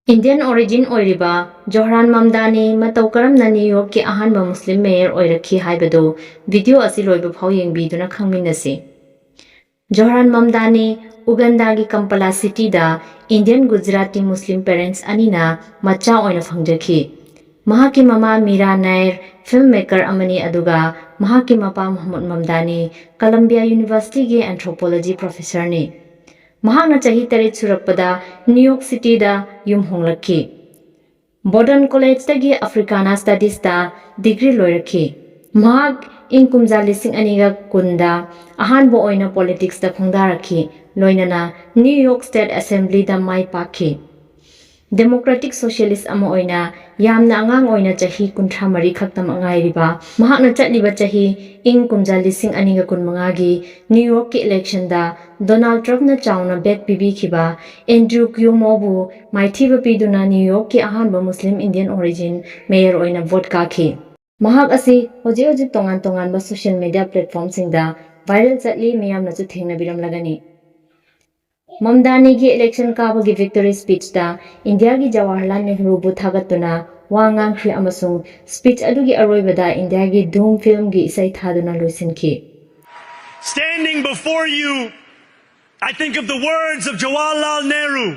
Indian origin oiriba Zohran mamdani matau karamna New York ki ahanba Muslim mayor oirakhi haibado video asi loiba phau yengbiduna khangminasi. Zohran mamdani Uganda gi Kampala city da Indian Gujarati Muslim parents anina macha oina phangjakhi. Mahaki mama Mira Nair filmmaker amani aduga mahaki mapa Muhammad Mamdani Columbia University gi anthropology professor ni. Mahakna chahi tarit surakpada New York City da yum honglaki. Borden College tagi Africana Studies da degree loirakhi. Mahak ing kumjalising aniga kunda ahanbo oina politics da khongdarakhi loinana New York State Assembly da mai pakhi. Democratic Socialist ama oina yamna angang oina chahi 39 khaktam angairiba mahakna chatliba chahi ing kumjalising aniga kunmanga gi New York ki election da Donald Trump na chawna back pibikhiba 𝗭ន់ἐ maithiba piduna New York ki ahanba Muslim Indian origin mayor oina vote kakhi. Mahak asi hoji tongan ba social media platform singda viral chatli miyamna chu thengna biram lagani. Mamdani gi election kabagi victory speech da India gi Jawaharlal Nehru bu thagatuna wangang khri amasung speech adugi aroibada India gi Doom film gi isai thaduna loisinki. Standing before you, I think of the words of Jawaharlal Nehru.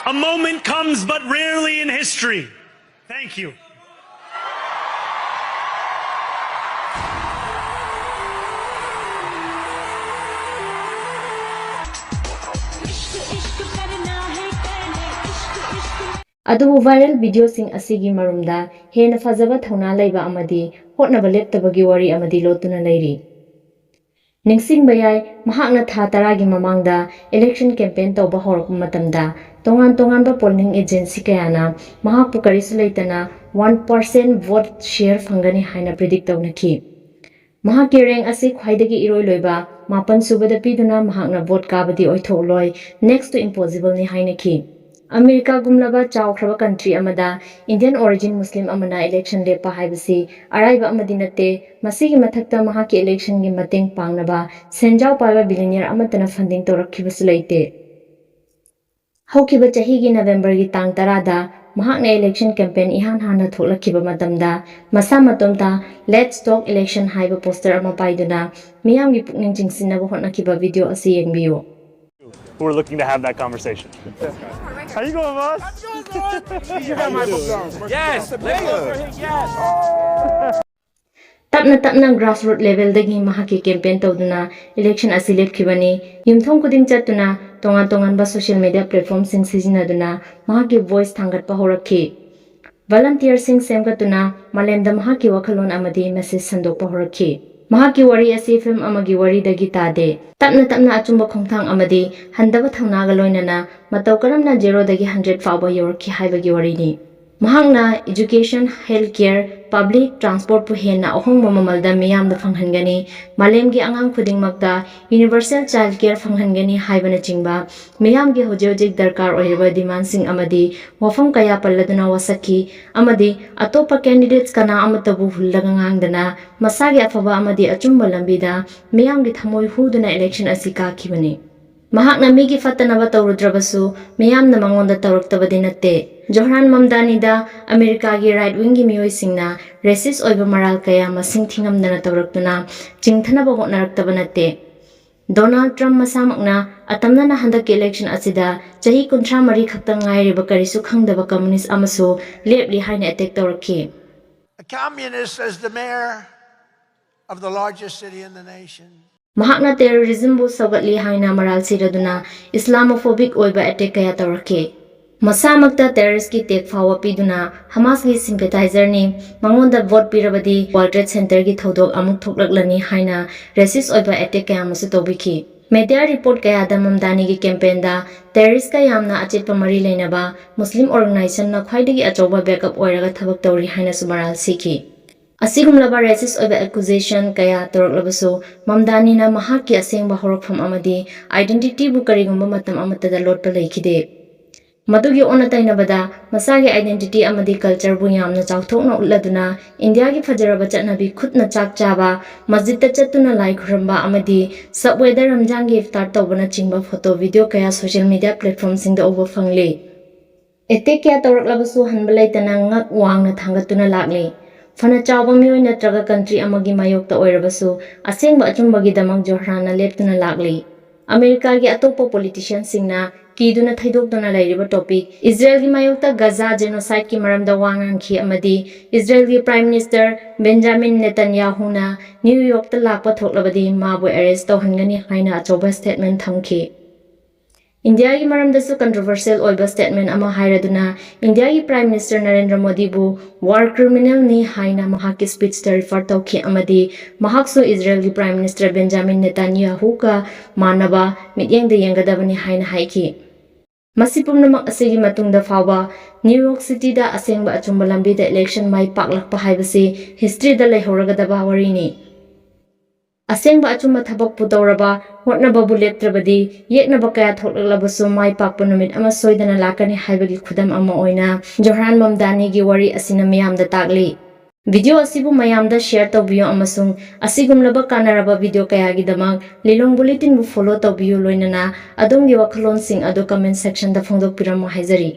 A moment comes but rarely in history. Thank you. Adu viral video sing asigi marumda hena fazaba thauna laiba amadi hotnaba leptabagi wari amadi lotuna lairi. Ningsing bayai mahakna tha taragi mamangda election campaign tawba horakpa matamda tongan ba polling agency kayana mahakpu karisu leitana 1% vote share fangani haina predict tawnaki. Mahaki rank asi khwaidagi iroi loiba mapan subada piduna mahakna vote kabadi oithok loi next to impossible ni hainaki. America gumlaba chawkhraba country amada Indian origin Muslim amana election lepa haibasi araiba amadi natte masigi mathakta mahaki election gi mateng pangnaba senjau paiba billionaire amatana funding torakhibasu leite. Haukiba chahi gi November gi tang 10 da mahakna election campaign ihan hana tholakhiba matamda masa matomta let's talk election haiba poster ama paiduna miyam gi pukning jingsinaba hotnakiba video asi yengbiyo. We're looking to have that conversation. How you going, boss? You got my book. Yes, let's go for him. Yes. Tapna grassroots level dagi mahaki campaign tawduna election asilep khibani yumthong kuding chatuna tongan ba social media platform sing sijinaduna mahaki voice thangatpa horakhi. Volunteer sing semgatuna malemda mahaki wakhalon amadi message sandokpa horakhi. Mahaki wari asi film amagi wari dagi tade. Tapna achumba khongthang amadi handaba thangnaga loinana matau karamna 0 dagi 100 fawba yorki haibagi wari ni. Mahakna education, healthcare, public transport pu henna ahongba mamalda miyamda phanghangani malemgi angang khudingmakta universal child care phanghangani haibana chingba miyamgi hojik darkar oiriba demand sing amadi wafam kaya palladuna wasaki amadi atopa candidates kana amatabu hullaga ngangdana masagi afaba amadi achumba lambida miyamgi thamoi huduna election asika khibani. Mahakna migi fatanaba tawrudrabasu miyamna mangonda tawraktabadi natte. Zohran mamdani da America gi right wing gi miyoi singna racist oiba maral kaya masing thingamdana tawraktuna chingthanaba hotnaraktab natte. Donald Trump masamakna atamna na handak election asida chahi 39 khaktang ngairiba karisu khangdaba communist amasu lepli haina attack tawrakhi. A communist as the mayor of the largest city in the nation. Mahakna terrorism bu sagatli haina maral siraduna Islamophobic oiba attack kaya tawrakhi. Masamakta terrorist ki tek fawa piduna Hamas gi sympathizer ni mangonda vote pirabadi World Trade Center gi thodok amuk thoklaklani haina racist oiba attack kaya masu tobiki. Media report kaya da mamdani gi campaign da terrorist ka yamna achetpa mari leinaba Muslim organization na khwaidagi achoba backup oiraga thabak tawri haina sumaral siki. Asigumlaba racist oiba accusation kaya toroklabasu mamdani na mahaki asengba horokpham amadi identity bu karigumba matam amatada lotpa leikhide. ꯃꯗꯨꯒꯤ ꯑꯣꯟꯅ ꯇꯩꯅꯕꯗ ꯃꯁꯥꯒꯤ identity ꯑꯃꯗꯤ ꯀꯜꯆꯔꯕꯨ ꯌꯥꯝꯅ ꯆꯥꯎꯊꯣꯛꯅ ꯎꯠꯂꯗꯨꯅ ꯏꯟꯗꯤꯌꯥꯒꯤ ꯐꯖꯔꯕ ꯆꯠꯅꯕꯤ ꯈꯨꯠꯅ ꯆꯥꯛ ꯆꯥꯕ, ꯃꯁꯖꯤꯗꯇ ꯆꯠꯇꯨꯅ ꯂꯥꯏ ꯈꯨꯔꯨꯝꯕ ꯑꯃꯗꯤ ꯁꯕꯋꯦꯗ ꯔꯝꯖꯥꯟꯒꯤ ꯏꯐꯇꯥꯔ ꯇꯧꯕꯅꯆꯤꯡꯕ ꯐꯣꯇꯣ ꯚꯤꯗꯤꯑꯣ ꯀꯌꯥ ꯁꯣꯁꯤꯌꯦꯜ ꯃꯤꯗꯤꯌꯥ ꯄ꯭ꯂꯦꯠꯐꯣꯔꯝꯁꯤꯡꯗ ꯎꯕ ꯐꯪꯂꯤ꯫ ꯑꯦꯇꯦꯛ ꯀꯌꯥ ꯇꯧꯔꯛꯂꯕꯁꯨ ꯍꯟꯕ ꯂꯩꯇꯅ ꯉꯛ ꯋꯥꯡꯅ ꯊꯥꯡꯒꯠꯇꯨꯅ ꯂꯥꯛꯂꯤ꯫ ꯐꯅ ꯆꯥꯎꯕ ꯃꯤꯑꯣꯏ ꯅꯠꯇ꯭ꯔꯒ ꯀꯟꯇ꯭ꯔꯤ ꯑꯃꯒꯤ ꯃꯥꯌꯣꯛꯇ ꯑꯣꯏꯔꯕꯁꯨ ꯑꯁꯦꯡꯕ ꯑꯆꯨꯝꯕꯒꯤꯗꯃꯛ ꯖꯣꯍ꯭ꯔꯥꯟꯅ ꯂꯦꯞꯇꯨꯅ ꯂꯥꯛꯂꯤ꯫ ꯑꯃꯦꯔꯤꯀꯥꯒꯤ ꯑꯇꯣꯞꯄ ꯄꯣꯂꯤꯇꯤꯁꯤꯌꯟꯁꯤꯡꯅ ꯀꯤꯗꯨꯅ ꯊꯩꯗꯣꯛꯇꯨꯅ ꯂꯩꯔꯤꯕ ꯇꯣꯄꯤꯛ ꯏꯖ꯭ꯔꯦꯜꯒꯤ ꯃꯥꯌꯣꯛꯇ ꯒꯖꯥ ꯖꯦꯅꯣꯁꯥꯏꯗꯀꯤ ꯃꯔꯝꯗ ꯋꯥ ꯉꯥꯡꯈꯤ ꯑꯃꯗꯤ ꯏꯖ꯭ꯔꯦꯜꯒꯤ ꯄ꯭ꯔꯥꯏꯝ ꯃꯤꯅꯤꯁꯇꯔ ꯕꯦꯟꯖꯥꯃꯤꯟ ꯅꯦꯇꯟꯌꯥꯍꯨꯅ ꯅ꯭ꯌꯨ ꯌꯣꯔꯛꯇ ꯂꯥꯛꯄ ꯊꯣꯛꯂꯕꯗꯤ ꯃꯥꯕꯨ ꯑꯦꯔꯦꯁ ꯇꯧꯍꯟꯒꯅꯤ ꯍꯥꯏꯅ ꯑꯆꯧꯕ ꯁ꯭ꯇꯦꯠꯃꯦꯟꯠ ꯊꯝꯈꯤ꯫ ꯏꯟꯗꯤꯌꯥꯒꯤ ꯃꯔꯝꯗꯁꯨ ꯀꯟꯇ꯭ꯔꯣꯚꯔꯁꯤꯌꯦꯜ ꯑꯣꯏꯕ ꯁ꯭ꯇꯦꯠꯃꯦꯟꯠ ꯑꯃ ꯍꯥꯏꯔꯗꯨꯅ ꯏꯟꯗꯤꯌꯥꯒꯤ ꯄ꯭ꯔꯥꯏꯝ ꯃꯤꯅꯤꯁꯇꯔ ꯅꯔꯦꯟꯗ꯭ꯔ ꯃꯣꯗꯤꯕꯨ ꯋꯥꯔ ꯀ꯭ꯔꯤꯃꯤꯅꯦꯜꯅꯤ ꯍꯥꯏꯅ ꯃꯍꯥꯛꯀꯤ ꯁ꯭ꯄꯤꯆꯇ ꯔꯤꯐꯔ ꯇꯧꯈꯤ ꯑꯃꯗꯤ ꯃꯍꯥꯛꯁꯨ ꯏꯖ꯭ꯔꯦꯜꯒꯤ ꯄ꯭ꯔꯥꯏꯝ ꯃꯤꯅꯤꯁꯇꯔ ꯕꯦꯟꯖꯥꯃꯤꯟ ꯅꯦꯇꯟꯌꯥꯍꯨꯒ ꯃꯥꯟꯅꯕ ꯃꯤꯠꯌꯦꯡꯗ ꯌꯦꯡꯒꯗꯕꯅꯤ ꯍꯥꯏꯅ ꯍꯥꯏꯈꯤ꯫ ꯃꯁꯤ ꯄꯨꯝꯅꯃꯛ ꯑꯁꯤꯒꯤ ꯃꯇꯨꯡꯗ ꯐꯥꯎꯕ ꯅ꯭ꯌꯨ ꯌꯣꯔꯛ ꯁꯤꯇꯤꯗ ꯑꯁꯦꯡꯕ ꯑꯆꯨꯝꯕ ꯂꯝꯕꯤꯗ ꯏꯂꯦꯛꯁꯟ ꯃꯥꯏ ꯄꯥꯛꯂꯛꯄ ꯍꯥꯏꯕꯁꯤ ꯍꯤꯁꯇ꯭ꯔꯤꯗ ꯂꯩꯍꯧꯔꯒꯗꯕ ꯋꯥꯔꯤꯅꯤ꯫ ꯑꯁꯦꯡꯕ ꯑꯆꯨꯝꯕ ꯊꯕꯛꯄꯨ ꯇꯧꯔꯕ, ꯍꯣꯠꯅꯕꯕꯨ ꯂꯦꯞꯇ꯭ꯔꯕꯗꯤ ꯌꯦꯛꯅꯕ ꯀꯌꯥ ꯊꯣꯛꯂꯛꯂꯕꯁꯨ ꯃꯥꯏ ꯄꯥꯛꯄ ꯅꯨꯃꯤꯠ ꯑꯃ ꯁꯣꯏꯗꯅ ꯂꯥꯛꯀꯅꯤ ꯍꯥꯏꯕꯒꯤ ꯈꯨꯗꯝ ꯑꯃ ꯑꯣꯏꯅ ꯖꯣꯍ꯭ꯔꯥꯟ ꯃꯝꯗꯥꯅꯤꯒꯤ ꯋꯥꯔꯤ ꯑꯁꯤꯅ ꯃꯤꯌꯥꯝꯗ ꯇꯥꯛꯂꯤ꯫ ꯚꯤꯗꯤꯑꯣ ꯑꯁꯤꯕꯨ ꯃꯌꯥꯝꯗ ꯁꯦꯌꯔ ꯇꯧꯕꯤꯌꯨ ꯑꯃꯁꯨꯡ ꯑꯁꯤꯒꯨꯝꯂꯕ ꯀꯥꯟꯅꯔꯕ ꯚꯤꯗꯤꯑꯣ ꯀꯌꯥꯒꯤꯗꯃꯛ ꯂꯤꯂꯣꯡ ꯕꯨꯂꯦꯇꯤꯟꯕꯨ ꯐꯣꯂꯣ ꯇꯧꯕꯤꯌꯨ ꯂꯣꯏꯅꯅ ꯑꯗꯣꯝꯒꯤ ꯋꯥꯈꯜꯂꯣꯟꯁꯤꯡ ꯑꯗꯨ ꯀꯃꯦꯟꯠ ꯁꯦꯛꯁꯟꯗ ꯐꯣꯡꯗꯣꯛꯄꯤꯔꯝꯃꯨ ꯍꯥꯏꯖꯔꯤ꯫